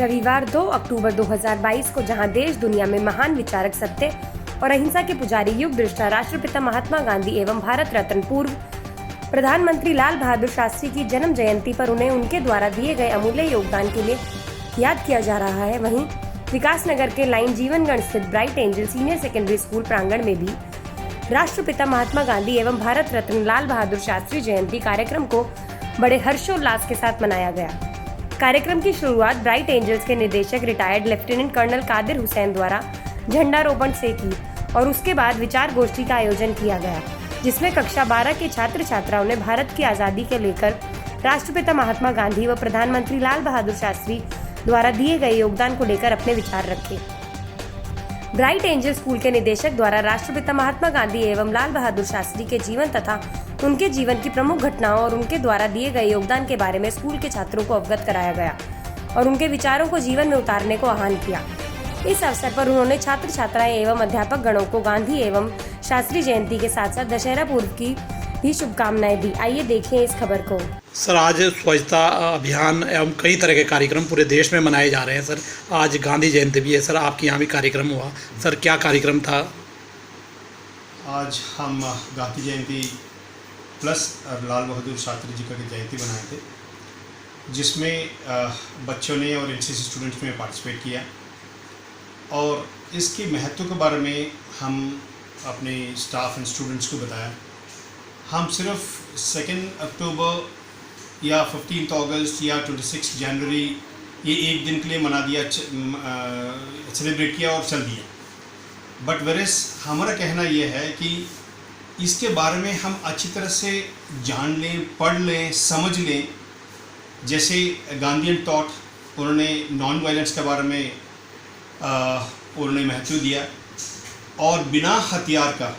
रविवार 2 अक्टूबर 2022 को जहां देश दुनिया में महान विचारक, सत्य और अहिंसा के पुजारी, युग दृष्टा राष्ट्रपिता महात्मा गांधी एवं भारत रत्न पूर्व प्रधानमंत्री लाल बहादुर शास्त्री की जन्म जयंती पर उन्हें उनके द्वारा दिए गए अमूल्य योगदान के लिए याद किया जा रहा है। वहीं विकासनगर के लाइन जीवनगढ़ स्थित bright angel senior secondary school प्रांगण में भी राष्ट्रपिता महात्मा गांधी एवं भारत रत्न लाल बहादुर शास्त्री जयंती कार्यक्रम को बड़े हर्षोल्लास के साथ मनाया गया। कार्यक्रम की शुरुआत ब्राइट एंजल्स के निदेशक retired lieutenant colonel Qadir Hussain द्वारा झंडारोपण से की और उसके बाद विचार गोष्ठी का आयोजन किया गया, जिसमें कक्षा 12 के छात्र छात्राओं ने भारत की आज़ादी के लेकर राष्ट्रपिता महात्मा गांधी व प्रधानमंत्री लाल बहादुर शास्त्री द्वारा दिए गए योगदान को लेकर अपने विचार रखे। ब्राइट एंजल स्कूल के निदेशक द्वारा राष्ट्रपिता महात्मा गांधी एवं लाल बहादुर शास्त्री के जीवन तथा उनके जीवन की प्रमुख घटनाओं और उनके द्वारा दिए गए योगदान के बारे में स्कूल के छात्रों को अवगत कराया गया और उनके विचारों को जीवन में उतारने को आह्वान किया। इस अवसर पर उन्होंने छात्र छात्राएं एवं अध्यापक गणों को गांधी एवं शास्त्री जयंती के साथ साथ दशहरा पूर्व की भी शुभकामनाएं दी। आइए देखें इस खबर को। सर, आज स्वच्छता अभियान एवं कई तरह के कार्यक्रम पूरे देश में मनाए जा रहे हैं। सर, आज गांधी जयंती भी है। सर, आपके यहाँ भी कार्यक्रम हुआ। सर, क्या कार्यक्रम था? आज हम गांधी जयंती प्लस लाल बहादुर शास्त्री जी का जयंती बनाए थे, जिसमें बच्चों ने और एनसीसी स्टूडेंट्स ने पार्टिसिपेट किया और इसके महत्व के बारे में हम अपने स्टाफ एंड स्टूडेंट्स को बताया। हम सिर्फ 2 अक्टूबर या 15 अगस्त या 26 जनवरी ये एक दिन के लिए मना दिया, सेलिब्रेट किया और चल दिया। बट वेरस हमारा कहना ये है कि इसके बारे में हम अच्छी तरह से जान लें, पढ़ लें, समझ लें। जैसे गांधीयन थॉट, उन्होंने नॉन वायलेंस के बारे में उन्होंने महत्व दिया और बिना हथियार का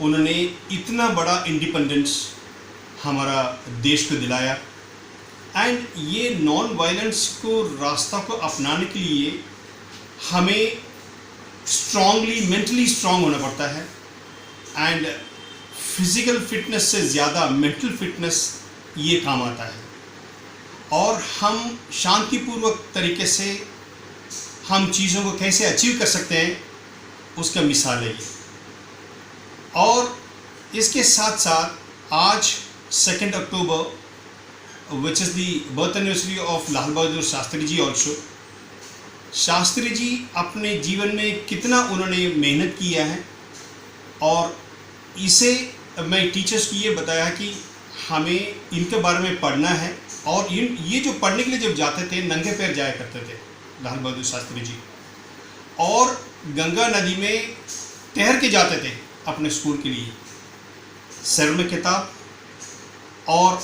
उन्होंने इतना बड़ा इंडिपेंडेंस हमारा देश को दिलाया। एंड ये नॉन वायलेंस को रास्ता को अपनाने के लिए हमें स्ट्रांगली मेंटली स्ट्रांग होना पड़ता है एंड फिज़िकल फिटनेस से ज़्यादा मेंटल फिटनेस ये काम आता है। और हम शांतिपूर्वक तरीके से हम चीज़ों को कैसे अचीव कर सकते हैं उसका मिसाल है ये। और इसके साथ साथ आज 2 October which is the birth anniversary of Lal Bahadur Shastri ji also. Shastri ji अपने जीवन में कितना उन्होंने मेहनत किया है और इसे मैं टीचर्स को ये बताया कि हमें इनके बारे में पढ़ना है। और ये जो पढ़ने के लिए जब जाते थे नंगे पैर जाया करते थे लाल बहादुर शास्त्री जी, और गंगा नदी में तैर के जाते थे अपने स्कूल के लिए, सर में किताब और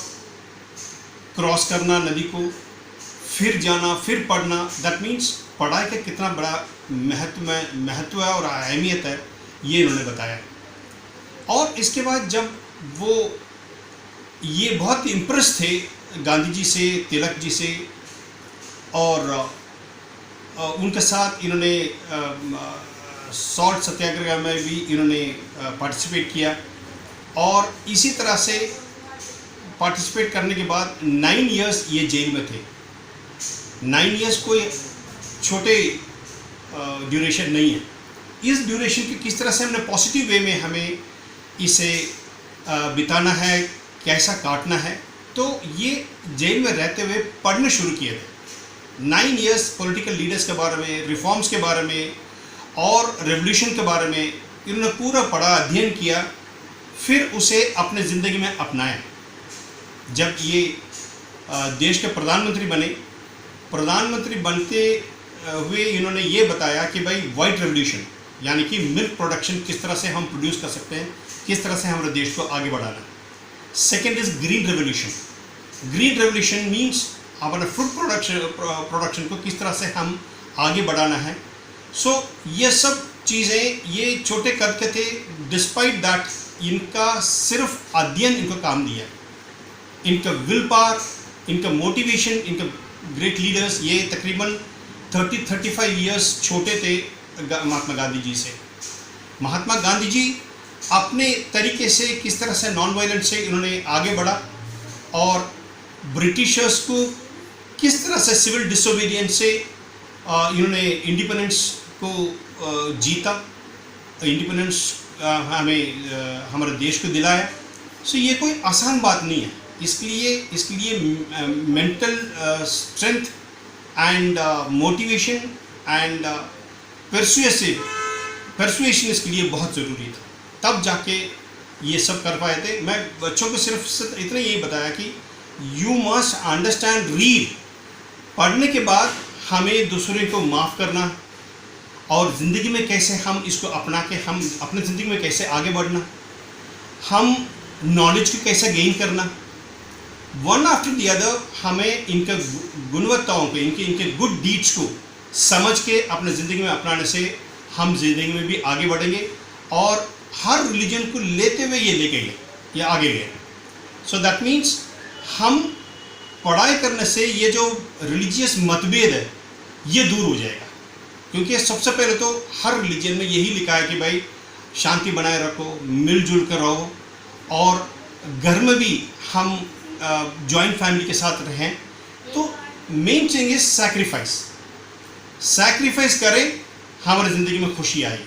क्रॉस करना नदी को, फिर जाना, फिर पढ़ना। दैट मीन्स पढ़ाई का कितना बड़ा महत्व है और अहमियत है, ये इन्होंने बताया। और इसके बाद जब वो ये बहुत इम्प्रेस थे गांधी जी से, तिलक जी से, और उनके साथ इन्होंने सॉल्ट सत्याग्रह में भी इन्होंने पार्टिसिपेट किया। और इसी तरह से पार्टिसिपेट करने के बाद 9 इयर्स ये जेल में थे। 9 इयर्स कोई छोटे ड्यूरेशन नहीं है। इस ड्यूरेशन की किस तरह से हमने पॉजिटिव वे में हमें इसे बिताना है, कैसा काटना है, तो ये जेल में रहते हुए पढ़ने शुरू किए थे। 9 इयर्स पॉलिटिकल लीडर्स के बारे में, रिफॉर्म्स के बारे में और रेवोल्यूशन के बारे में इन्होंने पूरा पढ़ा, अध्ययन किया, फिर उसे अपने ज़िंदगी में अपनाया। जब ये देश के प्रधानमंत्री बने, प्रधानमंत्री बनते हुए इन्होंने ये बताया कि भाई वाइट रेवोल्यूशन यानी कि मिल्क प्रोडक्शन किस तरह से हम प्रोड्यूस कर सकते हैं, किस तरह से हमारे देश को आगे बढ़ाना है। Second is green revolution. Green revolution means हमारे फूड प्रोडक्शन को किस तरह से हम आगे बढ़ाना है। सो ये सब चीज़ें ये छोटे कद के थे, डिस्पाइट दैट इनका सिर्फ अध्ययन इनको काम दिया। इनका विल पावर, इनका मोटिवेशन, इनका ग्रेट लीडर्स, ये तकरीबन 30-35 इयर्स छोटे थे महात्मा गांधी जी से। महात्मा गांधी जी अपने तरीके से किस तरह से नॉन वायलेंट से इन्होंने आगे बढ़ा और ब्रिटिशर्स को किस तरह से सिविल डिसोबीडियंस से इन्होंने इंडिपेंडेंस को जीता, इंडिपेंडेंस हमें हमारे देश को दिलाया। सो ये कोई आसान बात नहीं है। इसके लिए mental strength and motivation and persuasion इसके लिए बहुत ज़रूरी था, तब जाके ये सब कर पाए थे। मैं बच्चों को सिर्फ इतना यही बताया कि यू मस्ट अंडरस्टैंड, रीड, पढ़ने के बाद हमें दूसरे को माफ़ करना और ज़िंदगी में कैसे हम इसको अपना के हम अपनी ज़िंदगी में कैसे आगे बढ़ना, हम नॉलेज को कैसे गेन करना, वन आफ्टर द अदर हमें इनके गुणवत्ताओं को, इनके गुड डीड्स को समझ के अपने ज़िंदगी में अपनाने से हम ज़िंदगी में भी आगे बढ़ेंगे और हर रिलीजन को लेते हुए ये लेके गए, ये आगे गए। सो दैट मीन्स हम पढ़ाई करने से ये जो रिलीजियस मतभेद है ये दूर हो जाएगा, क्योंकि सबसे पहले तो हर रिलीजन में यही लिखा है कि भाई शांति बनाए रखो, मिलजुल कर रहो और घर में भी हम जॉइंट फैमिली के साथ रहें। तो मेन थिंग इज सैक्रिफाइस करें, हमारी ज़िंदगी में खुशी आएगी।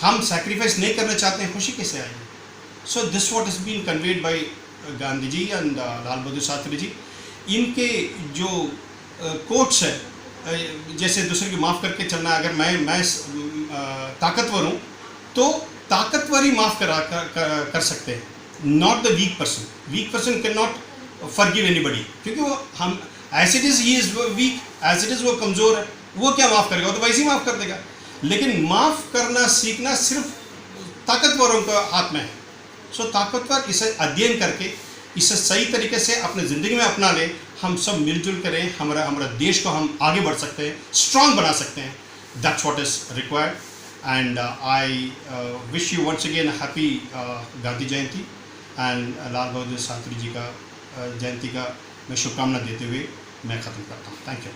हम सैक्रिफाइस नहीं करना चाहते हैं, खुशी कैसे आएगी? So this what is been conveyed by Gandhi ji and Lal Bahadur Shastri ji. इनके जो कोट्स है, जैसे दूसरे को माफ़ करके चलना, अगर मैं ताकतवर हूँ तो ताकतवर ही माफ़ कर सकते हैं, not the weak person. Weak person can not forgive anybody, क्योंकि वो हम as it is he is weak, as it is वो कमज़ोर है, वो क्या माफ़ करेगा? वो तो वैसे ही माफ़ कर देगा। लेकिन माफ़ करना सीखना सिर्फ ताकतवरों के हाथ में है। सो ताकतवर इसे अध्ययन करके इसे सही तरीके से अपने ज़िंदगी में अपना ले, हम सब मिलजुल करें, हमारा देश को हम आगे बढ़ सकते हैं, स्ट्रॉन्ग बना सकते हैं। That's what is required and I wish you once again happy Gandhi Jayanti and Lal Bahadur Shastri ji का जयंती का मैं शुभकामना देते हुए मैं ख़त्म करता हूँ। Thank you.